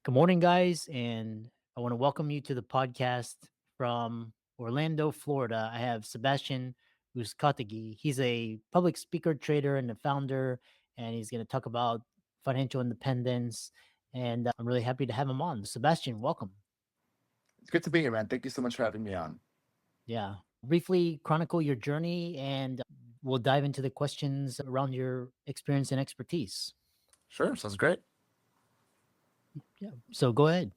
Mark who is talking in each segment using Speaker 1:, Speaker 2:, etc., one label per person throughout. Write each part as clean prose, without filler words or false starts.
Speaker 1: Good morning, guys, and I want to welcome you to the podcast from Orlando, Florida. I have Sebastian Uzcategui. He's a public speaker, trader, and the founder, and he's going to talk about financial independence. And I'm really happy to have him on. Sebastian, welcome.
Speaker 2: It's good to be here, man. Thank you so much for having me on.
Speaker 1: Yeah, briefly chronicle your journey, and we'll dive into the questions around your experience and expertise.
Speaker 2: Sure, sounds great.
Speaker 1: Yeah, so go ahead.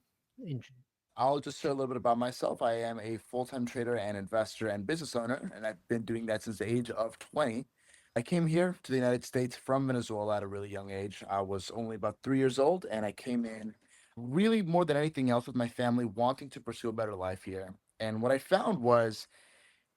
Speaker 2: I'll just share a little bit about myself. I am a full-time trader and investor and business owner, and I've been doing that since the age of 20. I came here to the United States from Venezuela at a really young age. I was only about 3 years old, and I came in really more than anything else with my family wanting to pursue a better life here. And what I found was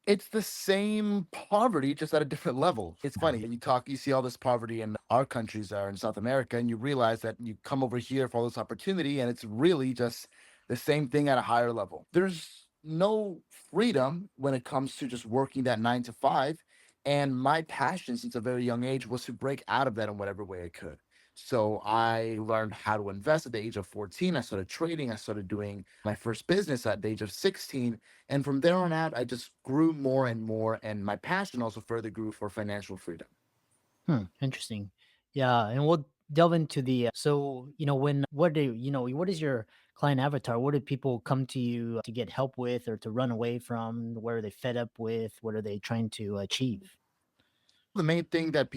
Speaker 2: it's the same poverty, just at a different level. It's funny. You see all this poverty in our countries or in South America, and you realize that you come over here for all this opportunity, and it's really just the same thing at a higher level. There's no freedom when it comes to just working that 9 to 5. And my passion since a very young age was to break out of that in whatever way I could. So I learned how to invest at the age of 14. I started trading. I started doing my first business at the age of 16, and from there on out, I just grew more and more. And my passion also further grew for financial freedom.
Speaker 1: Interesting. Yeah, and we'll delve into the what do what is your client avatar? What do people come to you to get help with or to run away from? What are they fed up with? What are they trying to achieve?
Speaker 2: The main thing that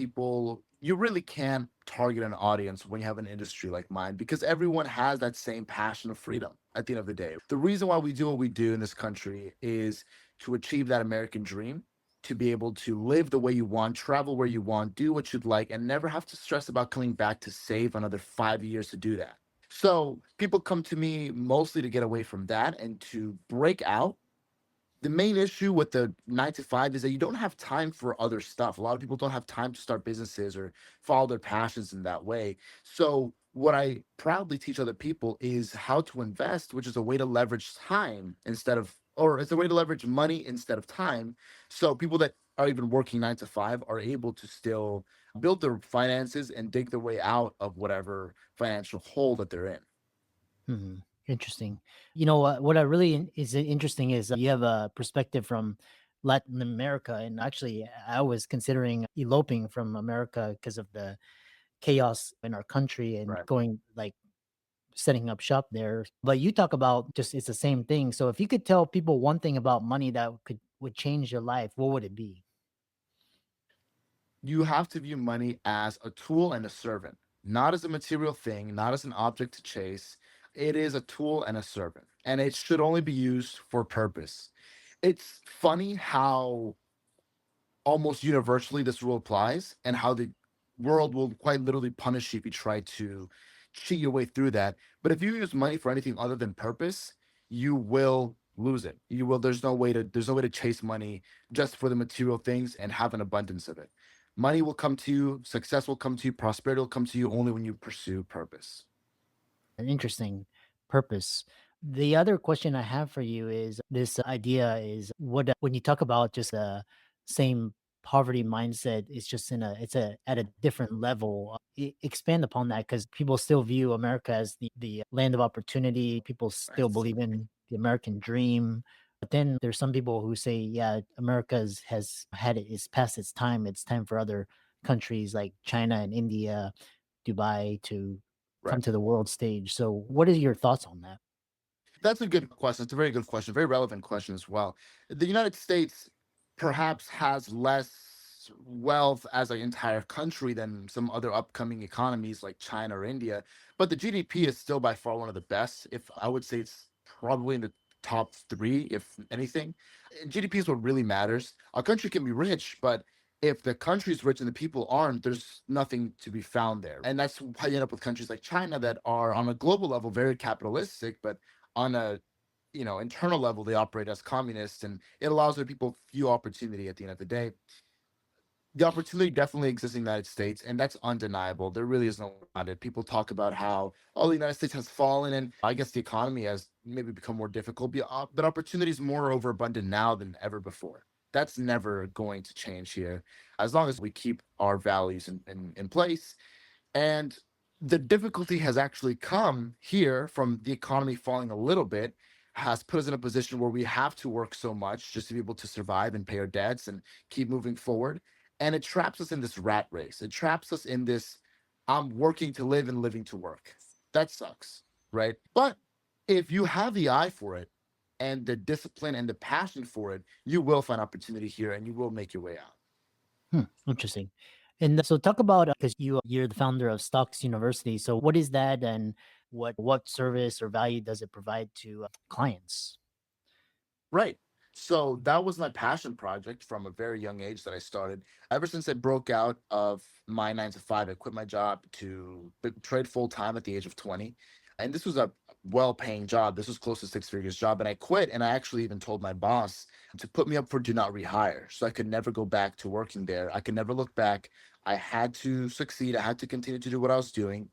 Speaker 2: you really can't target an audience when you have an industry like mine because everyone has that same passion of freedom at the end of the day. The reason why we do what we do in this country is to achieve that American dream, to be able to live the way you want, travel where you want, do what you'd like, and never have to stress about coming back to save another 5 years to do that. So people come to me mostly to get away from that and to break out. The main issue with the 9 to 5 is that you don't have time for other stuff. A lot of people don't have time to start businesses or follow their passions in that way. So, what I proudly teach other people is how to invest, which is a way to leverage time instead of, or it's a way to leverage money instead of time. So, people that are even working 9 to 5 are able to still build their finances and dig their way out of whatever financial hole that they're in.
Speaker 1: Interesting. What I really is interesting is you have a perspective from Latin America, and actually, I was considering eloping from America because of the chaos in our country and
Speaker 2: Right.
Speaker 1: going like setting up shop there. But you talk about just it's the same thing. So if you could tell people one thing about money that would change your life, what would it be?
Speaker 2: You have to view money as a tool and a servant, not as a material thing, not as an object to chase. It is a tool and a servant, and it should only be used for purpose. It's funny how almost universally this rule applies and how the world will quite literally punish you if you try to cheat your way through that. But if you use money for anything other than purpose, you will lose it. There's no way to chase money just for the material things and have an abundance of it. Money will come to you, success will come to you, prosperity will come to you only when you pursue purpose.
Speaker 1: An interesting purpose. The other question I have for you is this idea is when you talk about just the same poverty mindset, it's just it's a at a different level. Expand upon that because people still view America as the land of opportunity. People still
Speaker 2: Right.
Speaker 1: believe in the American dream. But then there's some people who say, yeah, has had it's past its time. It's time for other countries like China and India, Dubai to
Speaker 2: Right.
Speaker 1: come to the world stage. So what are your thoughts on that?
Speaker 2: That's a good question. It's a very good question, very relevant question as well. The United States perhaps has less wealth as an entire country than some other upcoming economies like China or India, but the GDP is still by far one of the best. If I would say it's probably in the top three, if anything. GDP is what really matters. A country can be rich, but if the country is rich and the people aren't, there's nothing to be found there. And that's why you end up with countries like China that are on a global level very capitalistic, but on a internal level they operate as communists, and it allows their people few opportunity at the end of the day. The opportunity definitely exists in the United States, and that's undeniable. There really is no about it. People talk about how the United States has fallen, and I guess the economy has maybe become more difficult, but opportunity is more overabundant now than ever before. That's never going to change here as long as we keep our values in place. And The difficulty has actually come here from the economy falling a little bit, has put us in a position where we have to work so much just to be able to survive and pay our debts and keep moving forward. And it traps us in this rat race. It traps us in this I'm working to live and living to work. That sucks, right? But if you have the eye for it and the discipline and the passion for it, you will find opportunity here and you will make your way out.
Speaker 1: Interesting. And so talk about because you're the founder of Stocks University. So what is that, and what service or value does it provide to clients?
Speaker 2: Right. So that was my passion project from a very young age that I started. Ever since I broke out of my 9 to 5, I quit my job to trade full time at the age of 20. And this was a well paying job. This was close to 6 figures job. And I quit. And I actually even told my boss to put me up for do not rehire. So I could never go back to working there. I could never look back. I had to succeed. I had to continue to do what I was doing.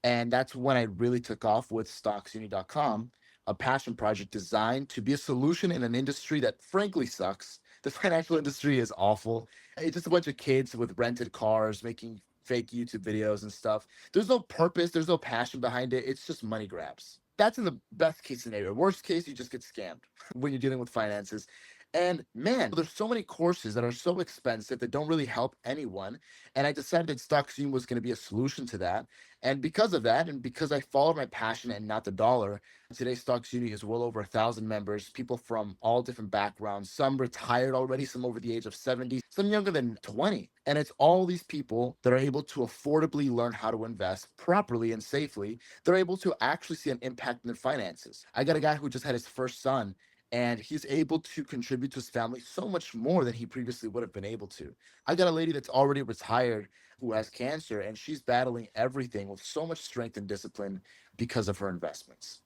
Speaker 2: And that's when I really took off with stocksuni.com, a passion project designed to be a solution in an industry that frankly sucks. The financial industry is awful. It's just a bunch of kids with rented cars making fake YouTube videos and stuff. There's no purpose, there's no passion behind it. It's just money grabs. That's in the best case scenario. Worst case, you just get scammed when you're dealing with finances. And man, there's so many courses that are so expensive that don't really help anyone. And I decided StockStream was going to be a solution to that. And because of that, and because I followed my passion and not the dollar, today, Stocks Uni is well over 1,000 members, people from all different backgrounds, some retired already, some over the age of 70, some younger than 20. And it's all these people that are able to affordably learn how to invest properly and safely. They're able to actually see an impact in their finances. I got a guy who just had his first son, and he's able to contribute to his family so much more than he previously would have been able to. I got a lady that's already retired who has cancer, and she's battling everything with so much strength and discipline because of her investments.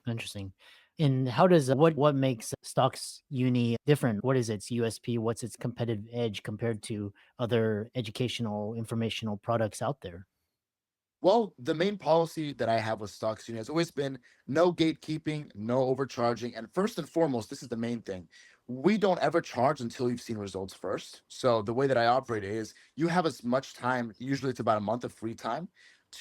Speaker 1: Interesting. And how does what makes Stocks Uni different? What is its USP? What's its competitive edge compared to other educational informational products out there?
Speaker 2: Well, the main policy that I have with Stocks Union has always been no gatekeeping, no overcharging. And first and foremost, this is the main thing. We don't ever charge until you've seen results first. So the way that I operate is you have as much time, usually it's about a month of free time,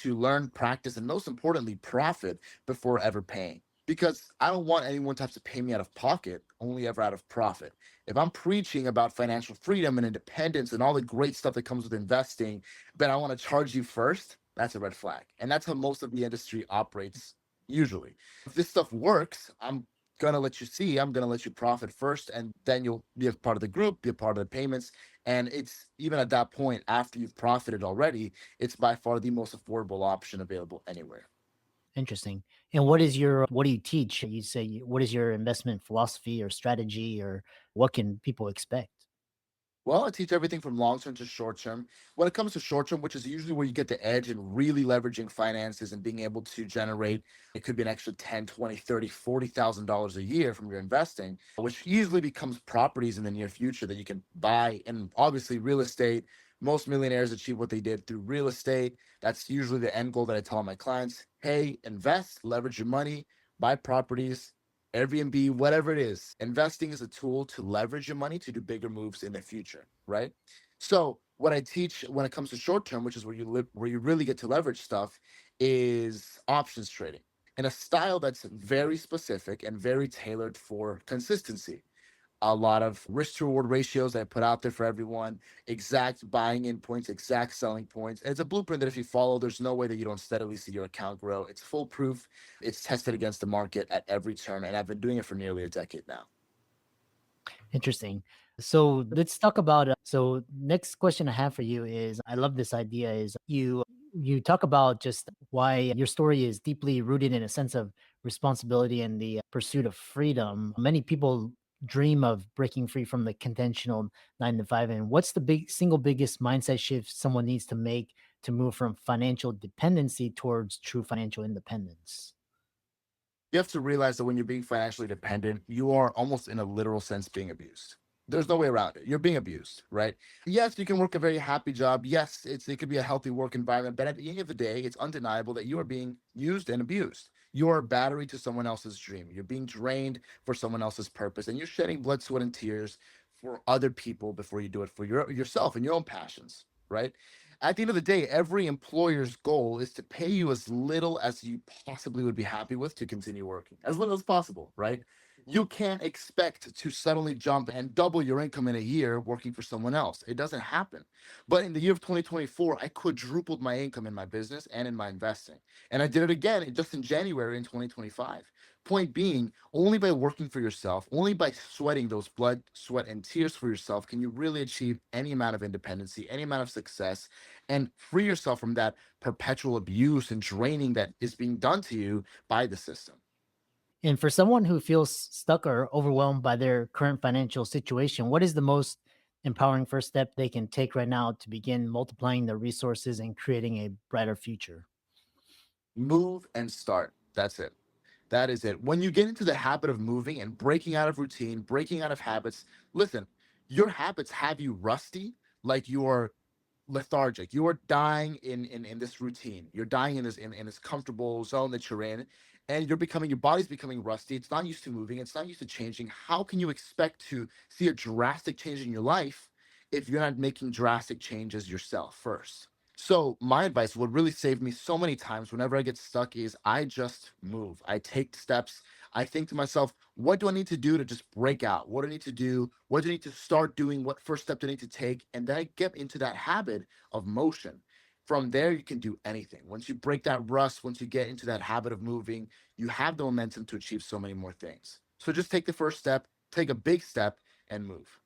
Speaker 2: to learn, practice, and most importantly, profit before ever paying. Because I don't want anyone to have to pay me out of pocket, only ever out of profit. If I'm preaching about financial freedom and independence and all the great stuff that comes with investing, but I want to charge you first, that's a red flag. And that's how most of the industry operates usually. If this stuff works, I'm going to let you see, I'm going to let you profit first, and then you'll be a part of the group, be a part of the payments. And it's even at that point, after you've profited already, it's by far the most affordable option available anywhere.
Speaker 1: Interesting. And what do you teach? You say what is your investment philosophy or strategy, or what can people expect?
Speaker 2: Well, I teach everything from long term to short term. When it comes to short term, which is usually where you get the edge in really leveraging finances and being able to generate, it could be an extra 10, 20, 30, $40,000 a year from your investing, which easily becomes properties in the near future that you can buy. And obviously, real estate, most millionaires achieve what they did through real estate. That's usually the end goal that I tell my clients. Hey, invest, leverage your money, buy properties, Airbnb, whatever it is. Investing is a tool to leverage your money to do bigger moves in the future, right? So what I teach when it comes to short term, which is where you live, where you really get to leverage stuff, is options trading in a style that's very specific and very tailored for consistency. A lot of risk to reward ratios that I put out there for everyone, exact buying in points, exact selling points. And it's a blueprint that if you follow, there's no way that you don't steadily see your account grow. It's foolproof. It's tested against the market at every turn. And I've been doing it for nearly a decade now.
Speaker 1: Interesting. So let's talk about so next question I have for you is I love this idea is you talk about just why your story is deeply rooted in a sense of responsibility and the pursuit of freedom. Many people dream of breaking free from the conventional 9 to 5, and what's the single biggest mindset shift someone needs to make to move from financial dependency towards true financial independence?
Speaker 2: You have to realize that when you're being financially dependent, you are almost in a literal sense being abused. There's no way around it. You're being abused, right? Yes, you can work a very happy job. Yes, it could be a healthy work environment, but at the end of the day, it's undeniable that you are being used and abused. You are a battery to someone else's dream. You're being drained for someone else's purpose, and you're shedding blood, sweat, and tears for other people before you do it for yourself and your own passions, right? At the end of the day, every employer's goal is to pay you as little as you possibly would be happy with to continue working, as little as possible, right? You can't expect to suddenly jump and double your income in a year working for someone else. It doesn't happen. But in the year of 2024, I quadrupled my income in my business and in my investing. And I did it again just in January in 2025. Point being, only by working for yourself, only by sweating those blood, sweat, and tears for yourself can you really achieve any amount of independency, any amount of success, and free yourself from that perpetual abuse and draining that is being done to you by the system.
Speaker 1: And for someone who feels stuck or overwhelmed by their current financial situation, what is the most empowering first step they can take right now to begin multiplying their resources and creating a brighter future?
Speaker 2: Move and start. That's it. That is it. When you get into the habit of moving and breaking out of routine, breaking out of habits, listen, your habits have you rusty, like you're lethargic. You are dying in this routine. You're dying in this comfortable zone that you're in, and your body's becoming rusty. It's not used to moving. It's not used to changing. How can you expect to see a drastic change in your life if you're not making drastic changes yourself first? So my advice, what really saved me so many times whenever I get stuck, is I just move. I take steps. I think to myself, what do I need to do to just break out? What do I need to do? What do I need to start doing? What first step do I need to take? And then I get into that habit of motion. From there, you can do anything. Once you break that rust, once you get into that habit of moving, you have the momentum to achieve so many more things. So just take the first step, take a big step, and move.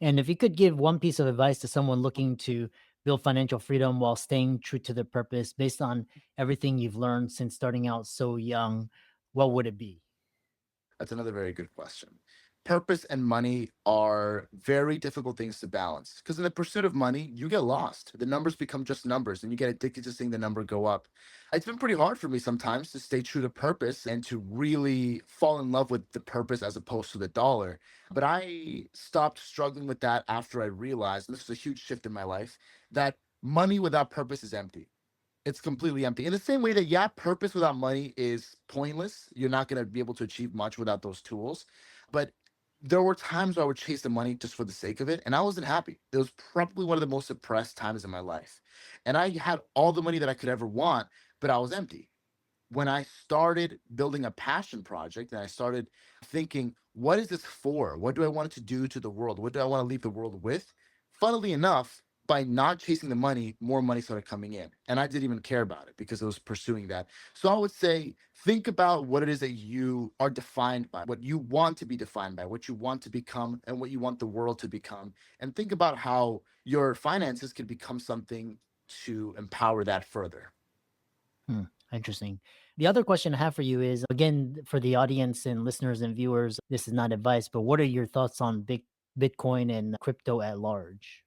Speaker 1: And if you could give one piece of advice to someone looking to build financial freedom while staying true to their purpose based on everything you've learned since starting out so young, what would it be?
Speaker 2: That's another very good question. Purpose and money are very difficult things to balance because in the pursuit of money, you get lost. The numbers become just numbers and you get addicted to seeing the number go up. It's been pretty hard for me sometimes to stay true to purpose and to really fall in love with the purpose as opposed to the dollar. But I stopped struggling with that after I realized, and this was a huge shift in my life, that money without purpose is empty. It's completely empty. In the same way that, yeah, purpose without money is pointless. You're not going to be able to achieve much without those tools. But there were times where I would chase the money just for the sake of it, and I wasn't happy. It was probably one of the most depressed times in my life. And I had all the money that I could ever want, but I was empty. When I started building a passion project and I started thinking, what is this for? What do I want it to do to the world? What do I want to leave the world with? Funnily enough, by not chasing the money, more money started coming in. And I didn't even care about it because I was pursuing that. So I would say, think about what it is that you are defined by, what you want to be defined by, what you want to become, and what you want the world to become. And think about how your finances could become something to empower that further.
Speaker 1: Hmm, interesting. The other question I have for you is again, for the audience and listeners and viewers, this is not advice, but what are your thoughts on Bitcoin and crypto at large?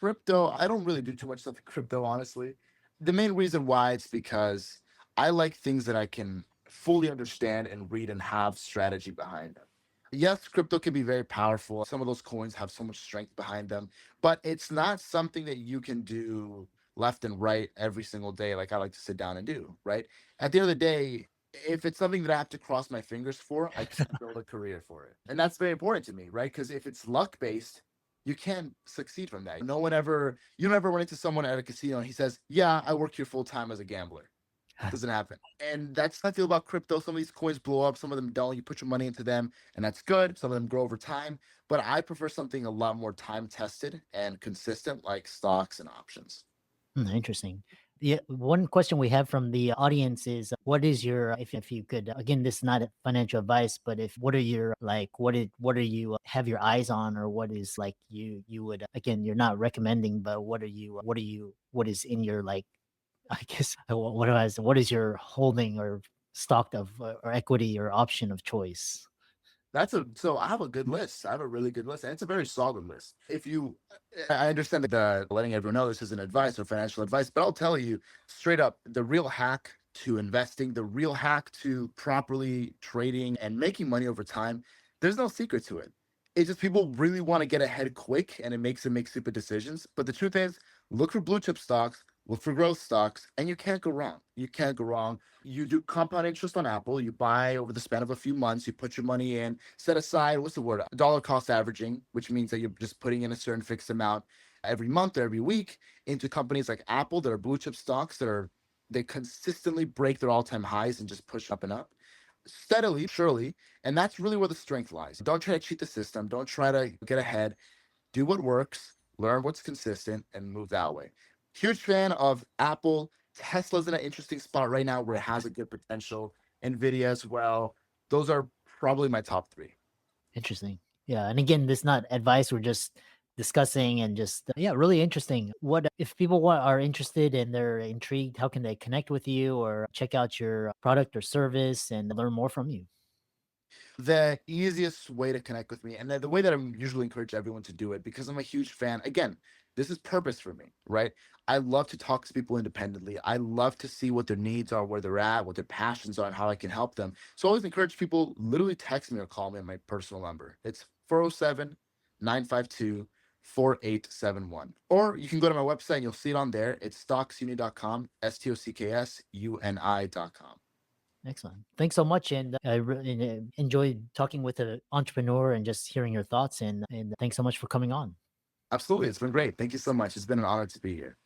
Speaker 2: Crypto, I don't really do too much stuff in crypto, honestly. The main reason why it's because I like things that I can fully understand and read and have strategy behind them. Yes, crypto can be very powerful. Some of those coins have so much strength behind them, but it's not something that you can do left and right every single day, like I like to sit down and do, right? At the end of the day, if it's something that I have to cross my fingers for, I can't build a career for it. And that's very important to me, right? Because if it's luck based, you can't succeed from that. You don't ever run into someone at a casino and he says, yeah, I work here full time as a gambler. Doesn't happen. And that's how I feel about crypto. Some of these coins blow up, some of them don't. You put your money into them, and that's good. Some of them grow over time. But I prefer something a lot more time tested and consistent, like stocks and options.
Speaker 1: Hmm, interesting. The one question we have from the audience is what is your if you could again this is not financial advice but if what are your like what are you have your eyes on or what is like you would again you're not recommending but what are you what is in your like I guess what is your holding or stock of or equity or option of choice?
Speaker 2: So I have a good list. I have a really good list, and it's a very solid list. If you, I understand that letting everyone know this isn't advice or financial advice, but I'll tell you straight up, the real hack to investing, the real hack to properly trading and making money over time, there's no secret to it. It's just people really want to get ahead quick, and it makes them make stupid decisions. But the truth is, look for blue chip stocks, look for growth stocks, and you can't go wrong. You can't go wrong. You do compound interest on Apple. You buy over the span of a few months. You put your money in, set aside, what's the word? Dollar cost averaging, which means that you're just putting in a certain fixed amount. every month or every week into companies like Apple that are blue chip stocks that are they consistently break their all-time highs and just push up and up steadily, surely. And that's really where the strength lies. Don't try to cheat the system. Don't try to get ahead. Do what works, learn what's consistent, and move that way. Huge fan of Apple. Tesla's in an interesting spot right now where it has a good potential. Nvidia as well. Those are probably my top three.
Speaker 1: Interesting. Yeah, and again, this not advice. We're just discussing and just yeah, really interesting. What if people are interested and they're intrigued? How can they connect with you or check out your product or service and learn more from you?
Speaker 2: The easiest way to connect with me, and the way that I usually encourage everyone to do it, because I'm a huge fan. Again, this is purpose for me, right? I love to talk to people independently. I love to see what their needs are, where they're at, what their passions are, and how I can help them. So I always encourage people literally text me or call me on my personal number. It's 407 952 4871. Or you can go to my website and you'll see it on there. It's stocksuni.com, STOCKSUNI.com.
Speaker 1: Excellent. Thanks so much, and I really enjoyed talking with an entrepreneur and just hearing your thoughts. And thanks so much for coming on.
Speaker 2: Absolutely. It's been great. Thank you so much. It's been an honor to be here.